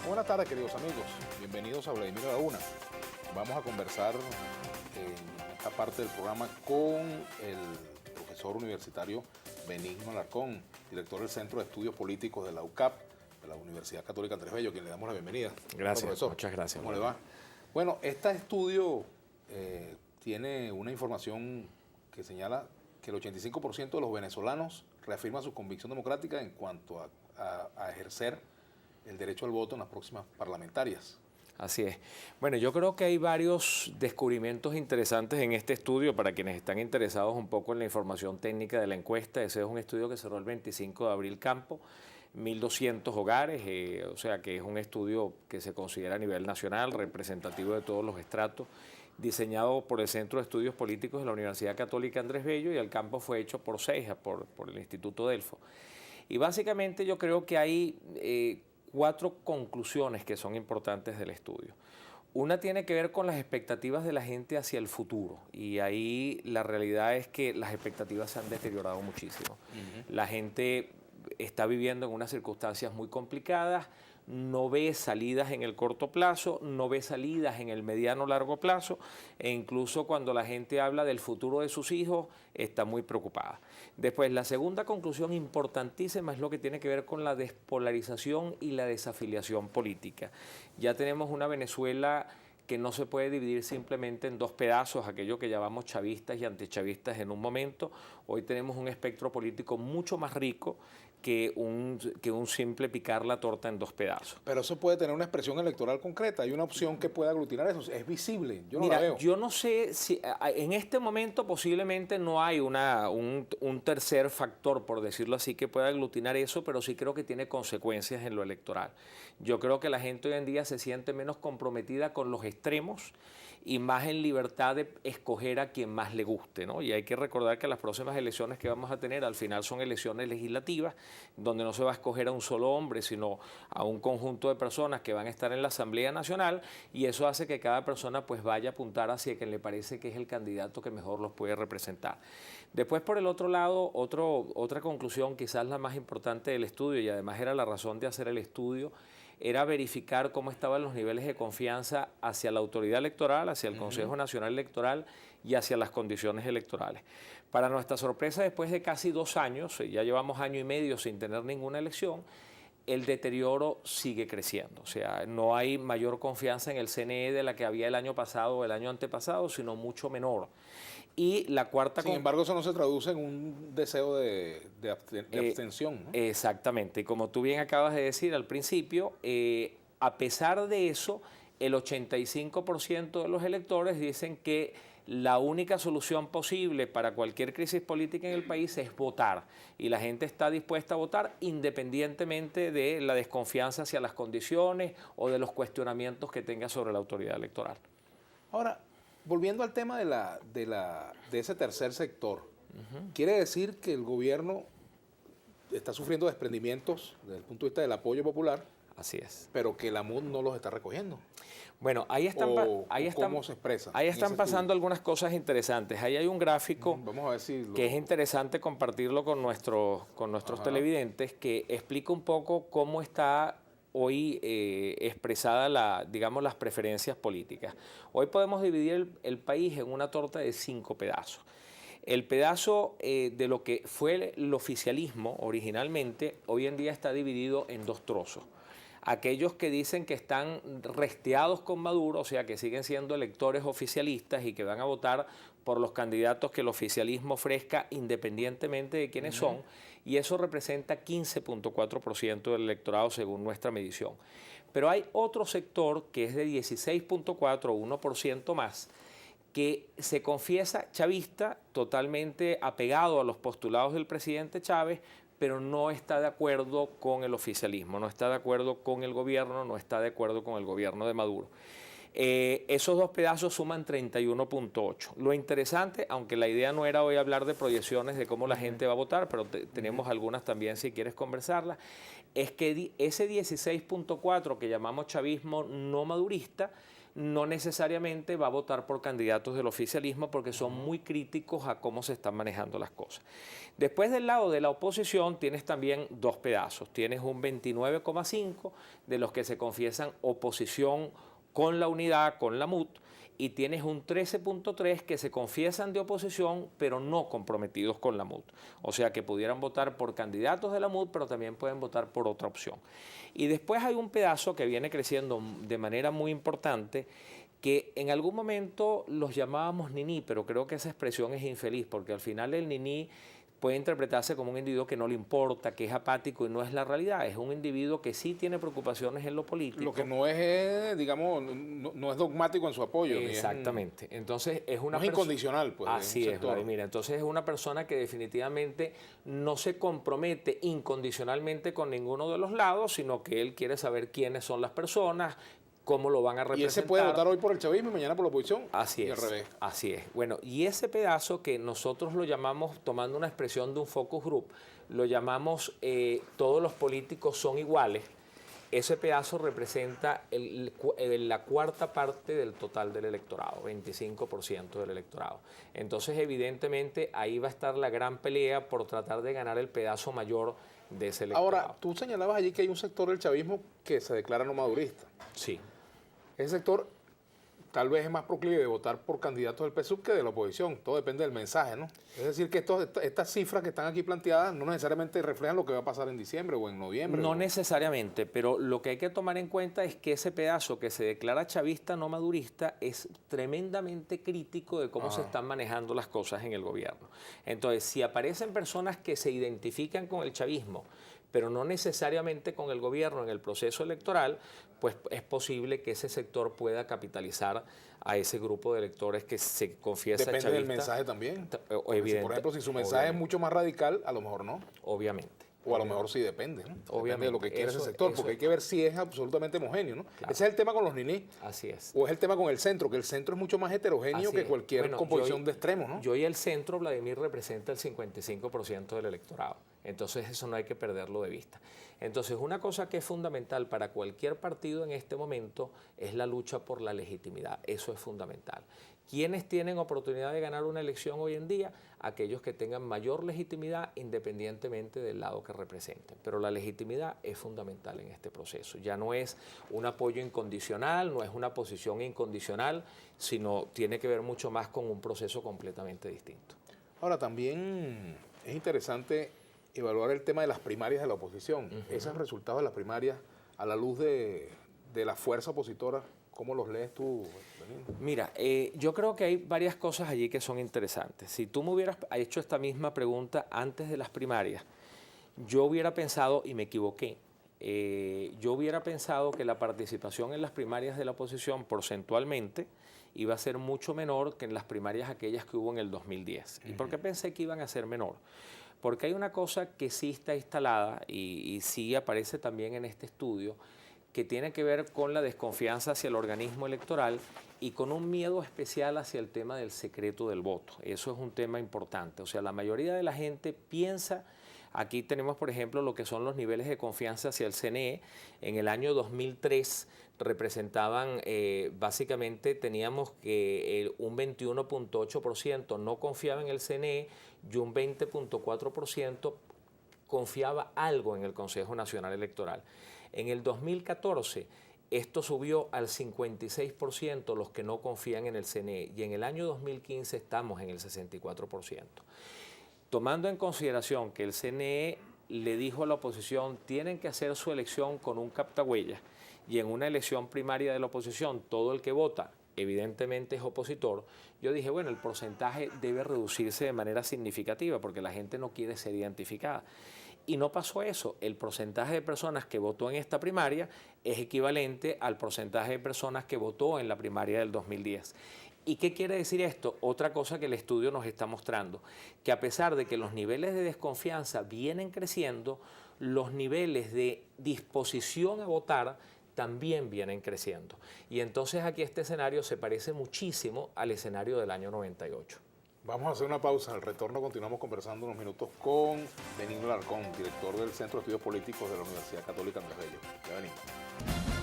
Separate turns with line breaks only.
Buenas tardes, queridos amigos. Bienvenidos a Vladimir a la Una. Vamos a conversar en esta parte del programa con el profesor universitario Benigno Alarcón, director del Centro de Estudios Políticos de la UCAP, de la Universidad Católica Andrés Bello, a quien le damos la bienvenida.
Gracias,
profesor.
muchas gracias.
¿Cómo le va? Bueno, este estudio tiene una información que señala que el 85% de los venezolanos reafirma su convicción democrática en cuanto a ejercer el derecho al voto en las próximas parlamentarias.
Así es. Bueno, yo creo que hay varios descubrimientos interesantes en este estudio para quienes están interesados un poco en la información técnica de la encuesta. Ese es un estudio que cerró el 25 de abril campo, 1.200 hogares, o sea que es un estudio que se considera a nivel nacional, representativo de todos los estratos, diseñado por el Centro de Estudios Políticos de la Universidad Católica Andrés Bello, y el campo fue hecho por CEIJA, por el Instituto Delfo. Y básicamente yo creo que hay 4 conclusiones que son importantes del estudio. Una tiene que ver con las expectativas de la gente hacia el futuro, y ahí la realidad es que las expectativas se han deteriorado muchísimo. La gente está viviendo en unas circunstancias muy complicadas, no ve salidas en el corto plazo, no ve salidas en el mediano largo plazo, e incluso cuando la gente habla del futuro de sus hijos está muy preocupada. Después, la segunda conclusión importantísima es lo que tiene que ver con la despolarización y la desafiliación política. Ya tenemos una Venezuela que no se puede dividir simplemente en 2 pedazos, aquello que llamamos chavistas y antichavistas en un momento. Hoy tenemos un espectro político mucho más rico que un simple picar la torta en 2 pedazos.
Pero eso puede tener una expresión electoral concreta, hay una opción que pueda aglutinar eso, es visible, yo no
Mira,
la veo.
yo no sé si en este momento posiblemente no hay un tercer factor, por decirlo así, que pueda aglutinar eso, pero sí creo que tiene consecuencias en lo electoral. Yo creo que la gente hoy en día se siente menos comprometida con los extremos y más en libertad de escoger a quien más le guste, ¿no? Y hay que recordar que las próximas elecciones que vamos a tener al final son elecciones legislativas, donde no se va a escoger a un solo hombre, sino a un conjunto de personas que van a estar en la Asamblea Nacional, y eso hace que cada persona pues vaya a apuntar hacia quien le parece que es el candidato que mejor los puede representar. Después, por el otro lado, otra conclusión, quizás la más importante del estudio, y además era la razón de hacer el estudio, era verificar cómo estaban los niveles de confianza hacia la autoridad electoral, hacia el Consejo Nacional Electoral y hacia las condiciones electorales. Para nuestra sorpresa, después de casi 2 años, ya llevamos año y medio sin tener ninguna elección, el deterioro sigue creciendo. O sea, no hay mayor confianza en el CNE de la que había el año pasado o el año antepasado, sino mucho menor. Y la cuarta...
Sin embargo, eso no se traduce en un deseo de abstención, ¿no?
Exactamente. Y como tú bien acabas de decir al principio, a pesar de eso, el 85% de los electores dicen que la única solución posible para cualquier crisis política en el país es votar. Y la gente está dispuesta a votar independientemente de la desconfianza hacia las condiciones o de los cuestionamientos que tenga sobre la autoridad electoral.
Ahora, volviendo al tema de ese tercer sector, ¿quiere decir que el gobierno está sufriendo desprendimientos desde el punto de vista del apoyo popular?
Así es.
Pero que la MUD no los está recogiendo.
Bueno, ahí están,
¿cómo se expresa?
Ahí están pasando algunas cosas interesantes. Ahí hay un gráfico
Vamos a ver si
que es interesante compartirlo con nuestros televidentes, que explica un poco cómo está hoy expresada digamos, las preferencias políticas. Hoy podemos dividir el país en una torta de 5 pedazos. El pedazo de lo que fue el oficialismo originalmente, hoy en día está dividido en 2 trozos. Aquellos que dicen que están resteados con Maduro, o sea, que siguen siendo electores oficialistas y que van a votar por los candidatos que el oficialismo ofrezca independientemente de quiénes son, y eso representa 15.4% del electorado según nuestra medición. Pero hay otro sector que es de 16.4, 1% más, que se confiesa chavista, totalmente apegado a los postulados del presidente Chávez, pero no está de acuerdo con el oficialismo, no está de acuerdo con el gobierno, no está de acuerdo con el gobierno de Maduro. Esos 2 pedazos suman 31.8. Lo interesante, aunque la idea no era hoy hablar de proyecciones de cómo la gente va a votar, pero tenemos algunas también si quieres conversarlas, es que ese 16.4 que llamamos chavismo no madurista no necesariamente va a votar por candidatos del oficialismo porque son muy críticos a cómo se están manejando las cosas. Después del lado de la oposición tienes también dos pedazos. Tienes un 29,5 de los que se confiesan oposición con la unidad, con la MUT, y tienes un 13,3 que se confiesan de oposición, pero no comprometidos con la MUT. O sea que pudieran votar por candidatos de la MUT, pero también pueden votar por otra opción. Y después hay un pedazo que viene creciendo de manera muy importante, que en algún momento los llamábamos niní, pero creo que esa expresión es infeliz, porque al final el niní puede interpretarse como un individuo que no le importa, que es apático, y no es la realidad. Es un individuo que sí tiene preocupaciones en lo político.
Lo que no es, digamos, no es dogmático en su apoyo.
Exactamente. Entonces es una
no es incondicional, pues.
Así es, Vladimir. Entonces es una persona que definitivamente no se compromete incondicionalmente con ninguno de los lados, sino que él quiere saber quiénes son las personas, cómo lo van a representar.
Y ese puede votar hoy por el chavismo y mañana por la oposición.
Así es.
Y al revés.
Así es. Bueno, y ese pedazo que nosotros lo llamamos, tomando una expresión de un focus group, lo llamamos todos los políticos son iguales. Ese pedazo representa la cuarta parte del total del electorado, 25% del electorado. Entonces, evidentemente, ahí va a estar la gran pelea por tratar de ganar el pedazo mayor de ese electorado.
Ahora, tú señalabas allí que hay un sector del chavismo que se declara no madurista.
Sí.
Ese sector tal vez es más proclive de votar por candidatos del PSUV que de la oposición. Todo depende del mensaje, ¿no? Es decir, que estas cifras que están aquí planteadas no necesariamente reflejan lo que va a pasar en diciembre o en noviembre.
No necesariamente, pero lo que hay que tomar en cuenta es que ese pedazo que se declara chavista no madurista es tremendamente crítico de cómo se están manejando las cosas en el gobierno. Entonces, si aparecen personas que se identifican con el chavismo, pero no necesariamente con el gobierno en el proceso electoral, pues es posible que ese sector pueda capitalizar a ese grupo de electores que se confiesa
Depende
chavista.
del mensaje también.
Evidente,
Por ejemplo, si su mensaje es mucho más radical, a lo mejor no.
Obviamente.
O a lo mejor sí depende, ¿no?
Obviamente.
Depende de lo que quiere ese sector, porque hay que ver si es absolutamente homogéneo, ¿no?
Claro.
Ese es el tema con los niní.
Así es.
O es el tema con el centro, que el centro es mucho más heterogéneo que cualquier composición de extremos, ¿no?
Yo y el centro, Vladimir, representa el 55% del electorado. Entonces eso no hay que perderlo de vista. Entonces una cosa que es fundamental para cualquier partido en este momento es la lucha por la legitimidad. Eso es fundamental. ¿Quiénes tienen oportunidad de ganar una elección hoy en día? Aquellos que tengan mayor legitimidad independientemente del lado que representen. Pero la legitimidad es fundamental en este proceso. Ya no es un apoyo incondicional, no es una posición incondicional, sino tiene que ver mucho más con un proceso completamente distinto.
Ahora, también es interesante evaluar el tema de las primarias de la oposición. Esos resultados de las primarias a la luz de la fuerza opositora, ¿cómo los lees tú, Benigno?
Mira, yo creo que hay varias cosas allí que son interesantes. Si tú me hubieras hecho esta misma pregunta antes de las primarias, yo hubiera pensado, y me equivoqué, yo hubiera pensado que la participación en las primarias de la oposición porcentualmente iba a ser mucho menor que en las primarias aquellas que hubo en el 2010. ¿Y por qué pensé que iban a ser menor? Porque hay una cosa que sí está instalada y sí aparece también en este estudio, que tiene que ver con la desconfianza hacia el organismo electoral y con un miedo especial hacia el tema del secreto del voto. Eso es un tema importante. O sea, la mayoría de la gente piensa, aquí tenemos por ejemplo lo que son los niveles de confianza hacia el CNE. En el año 2003 representaban, básicamente teníamos que un 21,8% no confiaba en el CNE y un 20,4% confiaba algo en el Consejo Nacional Electoral. En el 2014 esto subió al 56% los que no confían en el CNE y en el año 2015 estamos en el 64%. Tomando en consideración que el CNE le dijo a la oposición tienen que hacer su elección con un captahuellas y en una elección primaria de la oposición todo el que vota evidentemente es opositor, yo dije, bueno, el porcentaje debe reducirse de manera significativa porque la gente no quiere ser identificada. Y no pasó eso. El porcentaje de personas que votó en esta primaria es equivalente al porcentaje de personas que votó en la primaria del 2010. ¿Y qué quiere decir esto? Otra cosa que el estudio nos está mostrando, que a pesar de que los niveles de desconfianza vienen creciendo, los niveles de disposición a votar también vienen creciendo. Y entonces aquí este escenario se parece muchísimo al escenario del año 98.
Vamos a hacer una pausa. Al retorno continuamos conversando unos minutos con Benigno Alarcón, director del Centro de Estudios Políticos de la Universidad Católica Andrés Bello. Ya venimos.